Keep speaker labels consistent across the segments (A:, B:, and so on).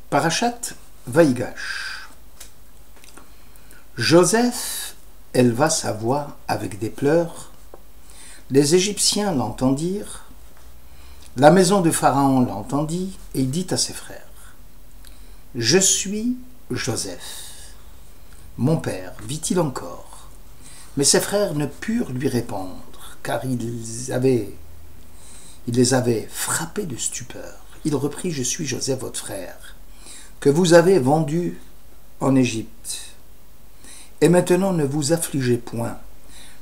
A: Parashat Vaïgash. Joseph éleva sa voix avec des pleurs. Les Égyptiens l'entendirent. La maison de Pharaon l'entendit et il dit à ses frères: Je suis Joseph. Mon père vit-il encore? Mais ses frères ne purent lui répondre, car il les avait frappés de stupeur. Il reprit: Je suis Joseph, votre frère, que vous avez vendu en Égypte. Et maintenant ne vous affligez point,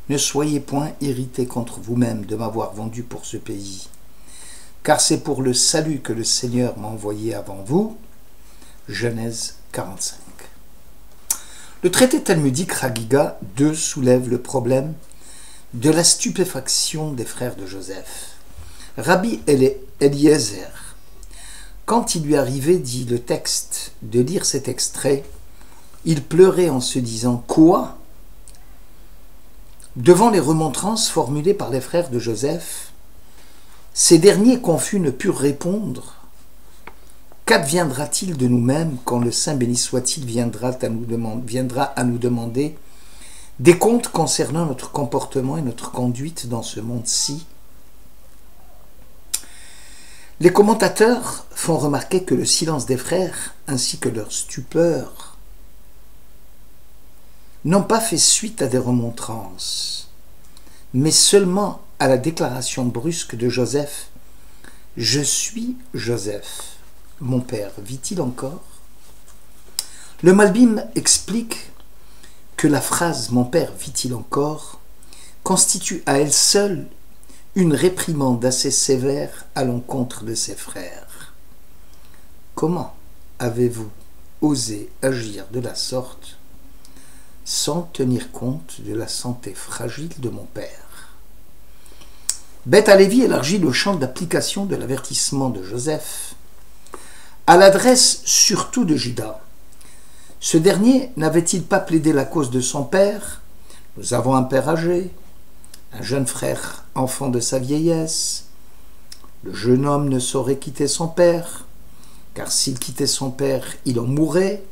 A: ne soyez point irrités contre vous-même de m'avoir vendu pour ce pays, car c'est pour le salut que le Seigneur m'a envoyé avant vous. Genèse 45. Le traité talmudique Chagiga 2 soulève le problème de la stupéfaction des frères de Joseph. Rabbi Eliezer, quand il lui arrivait, dit le texte, de lire cet extrait, il pleurait en se disant: Quoi? Devant les remontrances formulées par les frères de Joseph, ces derniers confus ne purent répondre. Qu'adviendra-t-il de nous-mêmes quand le Saint béni soit-il viendra à nous demander des comptes concernant notre comportement et notre conduite dans ce monde-ci? Les commentateurs font remarquer que le silence des frères ainsi que leur stupeur n'ont pas fait suite à des remontrances, mais seulement à la déclaration brusque de Joseph: Je suis Joseph. Mon père vit-il encore? Le Malbim explique que la phrase « Mon père vit-il encore » constitue à elle seule une réprimande assez sévère à l'encontre de ses frères. Comment avez-vous osé agir de la sorte sans tenir compte de la santé fragile de mon père? Beth Halevi élargit le champ d'application de l'avertissement de Joseph à l'adresse surtout de Judas. Ce dernier n'avait-il pas plaidé la cause de son père? Nous avons un père âgé, un jeune frère enfant de sa vieillesse. Le jeune homme ne saurait quitter son père, car s'il quittait son père, il en mourrait.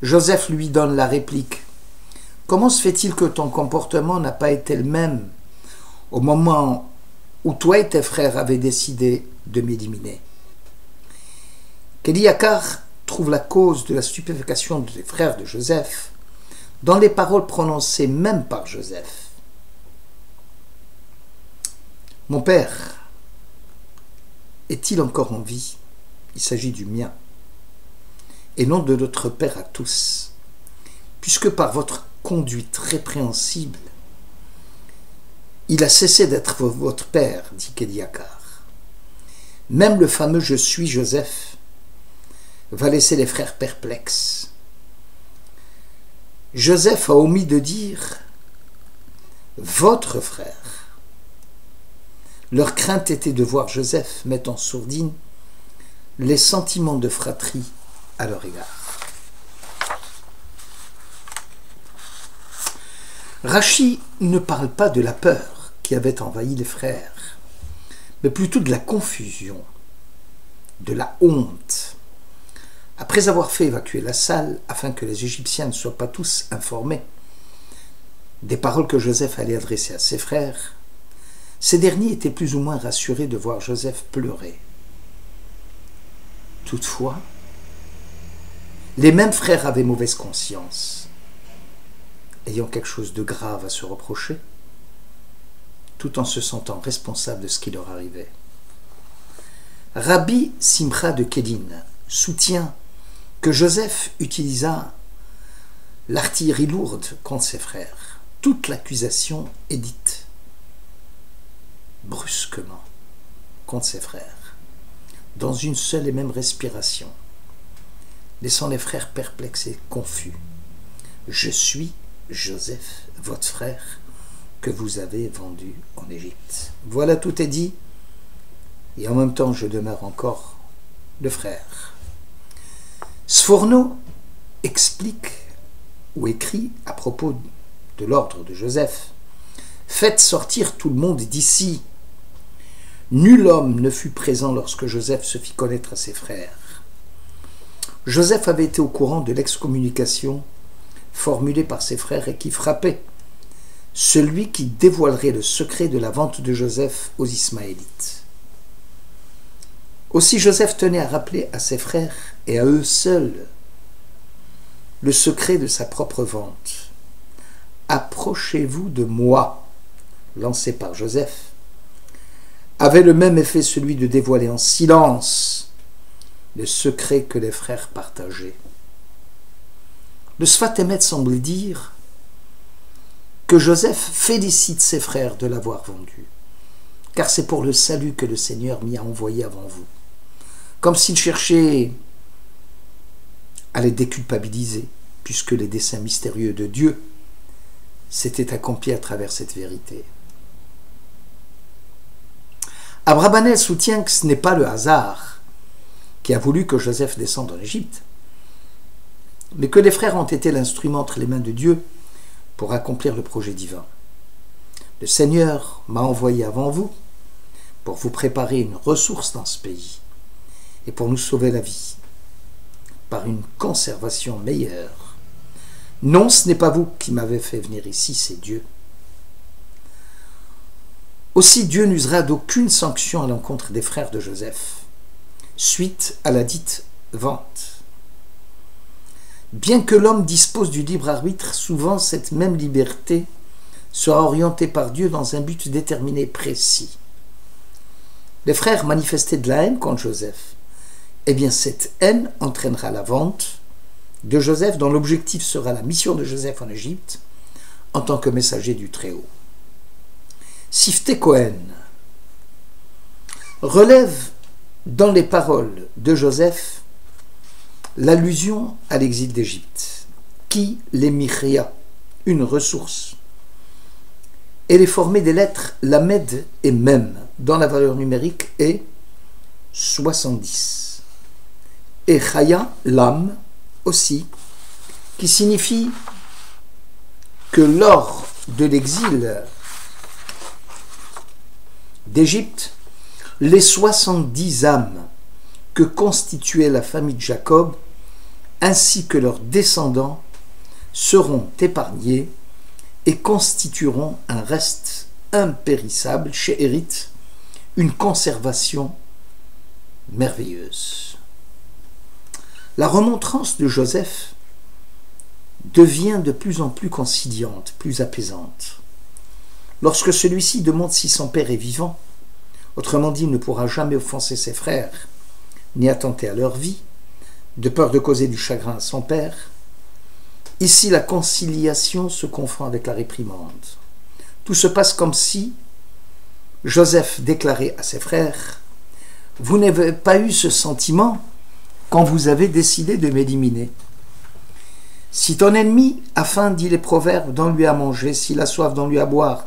A: Joseph lui donne la réplique: Comment se fait-il que ton comportement n'a pas été le même au moment où toi et tes frères avaient décidé de m'éliminer? Kéliakar trouve la cause de la stupéfaction des frères de Joseph dans les paroles prononcées même par Joseph. Mon père est-il encore en vie? Il s'agit du mien, et non de notre père à tous, puisque par votre conduite répréhensible, il a cessé d'être votre père, dit Kéliakar. Même le fameux « Je suis Joseph » va laisser les frères perplexes. Joseph a omis de dire « votre frère ». Leur crainte était de voir Joseph mettre en sourdine les sentiments de fratrie à leur égard. Rachi ne parle pas de la peur qui avait envahi les frères, mais plutôt de la confusion, de la honte. Après avoir fait évacuer la salle, afin que les Égyptiens ne soient pas tous informés des paroles que Joseph allait adresser à ses frères, ces derniers étaient plus ou moins rassurés de voir Joseph pleurer. Toutefois, les mêmes frères avaient mauvaise conscience, ayant quelque chose de grave à se reprocher, tout en se sentant responsables de ce qui leur arrivait. Rabbi Simcha de Kedin soutient que Joseph utilisa l'artillerie lourde contre ses frères. Toute l'accusation est dite brusquement contre ses frères, dans une seule et même respiration, laissant les frères perplexes et confus. Je suis Joseph, votre frère, que vous avez vendu en Égypte. Voilà, tout est dit, et en même temps je demeure encore le frère. Sforno explique ou écrit à propos de l'ordre de Joseph: Faites sortir tout le monde d'ici. Nul homme ne fut présent lorsque Joseph se fit connaître à ses frères. Joseph avait été au courant de l'excommunication formulée par ses frères et qui frappait celui qui dévoilerait le secret de la vente de Joseph aux Ismaélites. Aussi Joseph tenait à rappeler à ses frères et à eux seuls le secret de sa propre vente. « Approchez-vous de moi » lancé par Joseph, avait le même effet, celui de dévoiler en silence le secret que les frères partageaient. Le Sfat Emet semble dire que Joseph félicite ses frères de l'avoir vendu, car c'est pour le salut que le Seigneur m'y a envoyé avant vous, comme s'il cherchait à les déculpabiliser, puisque les desseins mystérieux de Dieu s'étaient accomplis à travers cette vérité. Abrabanel soutient que ce n'est pas le hasard qui a voulu que Joseph descende en Égypte, mais que les frères ont été l'instrument entre les mains de Dieu pour accomplir le projet divin. Le Seigneur m'a envoyé avant vous pour vous préparer une ressource dans ce pays et pour nous sauver la vie par une conservation meilleure. Non, ce n'est pas vous qui m'avez fait venir ici, c'est Dieu. Aussi Dieu n'usera d'aucune sanction à l'encontre des frères de Joseph, suite à la dite vente. Bien que l'homme dispose du libre arbitre, souvent cette même liberté sera orientée par Dieu dans un but déterminé, précis. Les frères manifestaient de la haine contre Joseph. Eh bien, cette haine entraînera la vente de Joseph, dont l'objectif sera la mission de Joseph en Égypte en tant que messager du Très-Haut. Sifté Cohen relève dans les paroles de Joseph l'allusion à l'exil d'Égypte, qui les michria, une ressource, et les formée des lettres lamed et mem, dont la valeur numérique est 70. Et chaya, lam, aussi, qui signifie que lors de l'exil d'Égypte, les 70 âmes que constituait la famille de Jacob, ainsi que leurs descendants, seront épargnés et constitueront un reste impérissable, chez Hérite, une conservation merveilleuse. La remontrance de Joseph devient de plus en plus conciliante, plus apaisante. Lorsque celui-ci demande si son père est vivant, autrement dit, il ne pourra jamais offenser ses frères, ni attenter à leur vie, de peur de causer du chagrin à son père, ici la conciliation se confond avec la réprimande. Tout se passe comme si Joseph déclarait à ses frères « Vous n'avez pas eu ce sentiment quand vous avez décidé de m'éliminer. Si ton ennemi a faim, dit les proverbes, donne-lui à manger, s'il a soif, donne-lui à boire,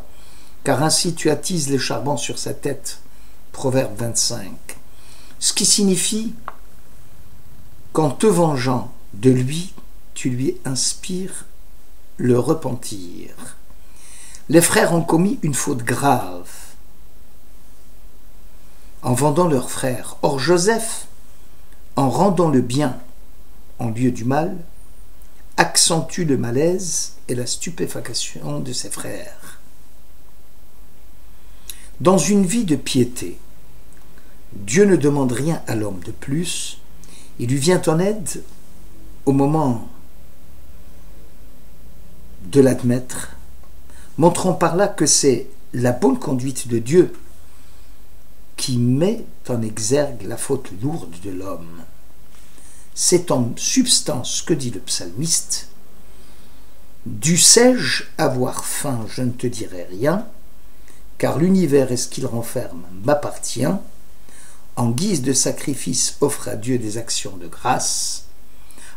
A: car ainsi tu attises les charbons sur sa tête. » Proverbe 25. Ce qui signifie qu'en te vengeant de lui, tu lui inspires le repentir. Les frères ont commis une faute grave en vendant leur frère. Or Joseph, en rendant le bien en lieu du mal, accentue le malaise et la stupéfaction de ses frères. Dans une vie de piété, Dieu ne demande rien à l'homme de plus. Il lui vient en aide au moment de l'admettre, montrant par là que c'est la bonne conduite de Dieu qui met en exergue la faute lourde de l'homme. C'est en substance ce que dit le psalmiste. « Dussé-je avoir faim, je ne te dirai rien, car l'univers et ce qu'il renferme m'appartient. En guise de sacrifice, offre à Dieu des actions de grâce.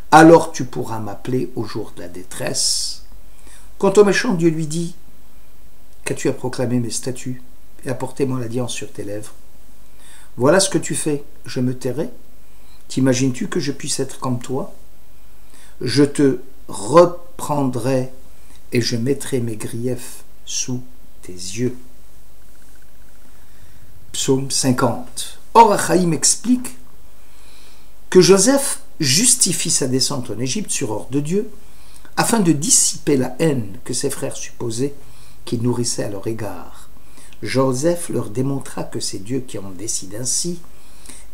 A: Alors tu pourras m'appeler au jour de la détresse. » Quant au méchant, Dieu lui dit « Qu'as-tu à proclamer mes statuts et à porter mon alliance sur tes lèvres? Voilà ce que tu fais, je me tairai. T'imagines-tu que je puisse être comme toi? Je te reprendrai et je mettrai mes griefs sous tes yeux. » Psaume 50. Or, Achaïm explique que Joseph justifie sa descente en Égypte sur ordre de Dieu, afin de dissiper la haine que ses frères supposaient qu'il nourrissait à leur égard. Joseph leur démontra que c'est Dieu qui en décide ainsi,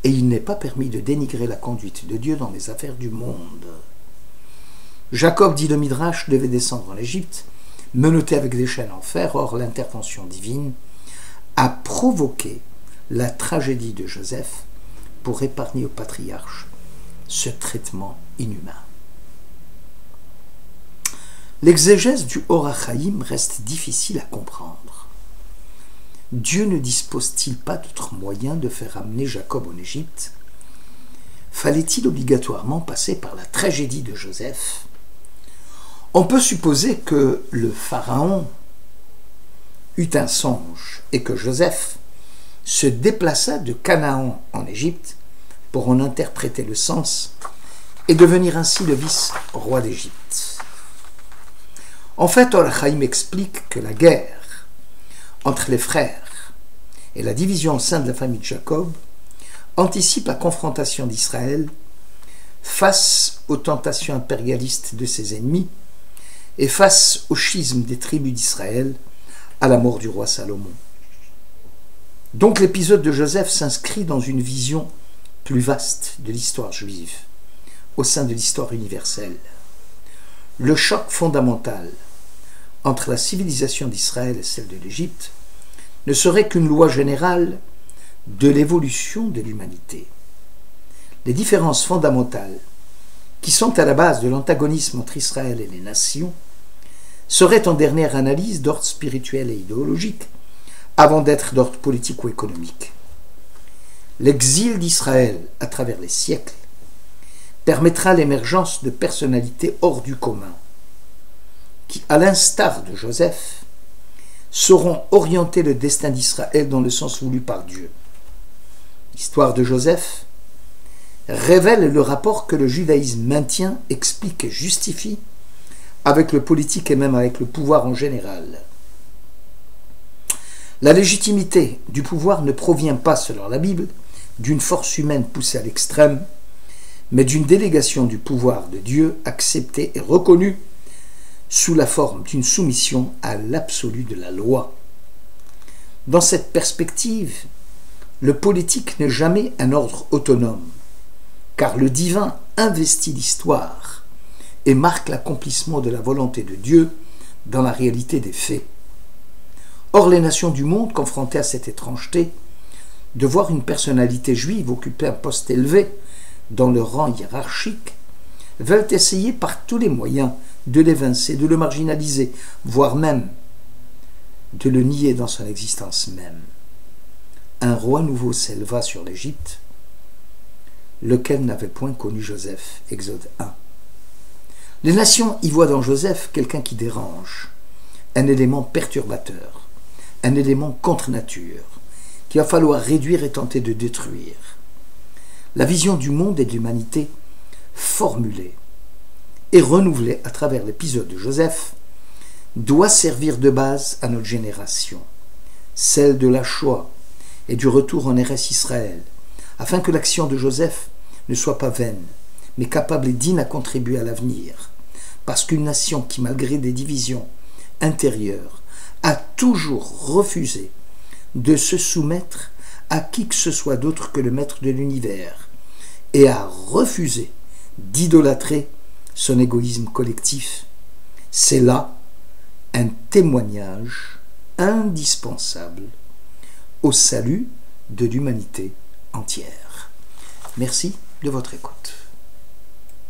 A: et il n'est pas permis de dénigrer la conduite de Dieu dans les affaires du monde. Jacob, dit le Midrash, devait descendre en Égypte, menotté avec des chaînes en fer. Or, l'intervention divine a provoqué la tragédie de Joseph pour épargner au patriarche ce traitement inhumain. L'exégèse du Or HaChaim reste difficile à comprendre. Dieu ne dispose-t-il pas d'autre moyen de faire amener Jacob en Égypte? Fallait-il obligatoirement passer par la tragédie de Joseph? On peut supposer que le pharaon eut un songe et que Joseph se déplaça de Canaan en Égypte pour en interpréter le sens et devenir ainsi le vice-roi d'Égypte. En fait, Or HaChaim explique que la guerre entre les frères et la division au sein de la famille de Jacob anticipe la confrontation d'Israël face aux tentations impérialistes de ses ennemis et face au schisme des tribus d'Israël à la mort du roi Salomon. Donc l'épisode de Joseph s'inscrit dans une vision plus vaste de l'histoire juive, au sein de l'histoire universelle. Le choc fondamental entre la civilisation d'Israël et celle de l'Égypte ne serait qu'une loi générale de l'évolution de l'humanité. Les différences fondamentales qui sont à la base de l'antagonisme entre Israël et les nations seraient en dernière analyse d'ordre spirituel et idéologique avant d'être d'ordre politique ou économique. L'exil d'Israël à travers les siècles permettra l'émergence de personnalités hors du commun qui, à l'instar de Joseph, sauront orienter le destin d'Israël dans le sens voulu par Dieu. L'histoire de Joseph révèle le rapport que le judaïsme maintient, explique et justifie avec le politique et même avec le pouvoir en général. La légitimité du pouvoir ne provient pas, selon la Bible, d'une force humaine poussée à l'extrême, mais d'une délégation du pouvoir de Dieu acceptée et reconnue sous la forme d'une soumission à l'absolu de la loi. Dans cette perspective, le politique n'est jamais un ordre autonome, car le divin investit l'histoire et marque l'accomplissement de la volonté de Dieu dans la réalité des faits. Or, les nations du monde, confrontées à cette étrangeté, de voir une personnalité juive occuper un poste élevé dans le rang hiérarchique, veulent essayer par tous les moyens de l'évincer, de le marginaliser, voire même de le nier dans son existence même. Un roi nouveau s'éleva sur l'Égypte, lequel n'avait point connu Joseph. Exode 1. Les nations y voient dans Joseph quelqu'un qui dérange, un élément perturbateur, un élément contre nature, qu'il va falloir réduire et tenter de détruire. La vision du monde et de l'humanité, formulée et renouvelée à travers l'épisode de Joseph, doit servir de base à notre génération, celle de la Shoah et du retour en Eretz Israël, afin que l'action de Joseph ne soit pas vaine, mais capable et digne à contribuer à l'avenir, parce qu'une nation qui, malgré des divisions intérieures, a toujours refusé de se soumettre à qui que ce soit d'autre que le maître de l'univers, et a refusé d'idolâtrer son égoïsme collectif, c'est là un témoignage indispensable au salut de l'humanité entière. Merci de votre écoute.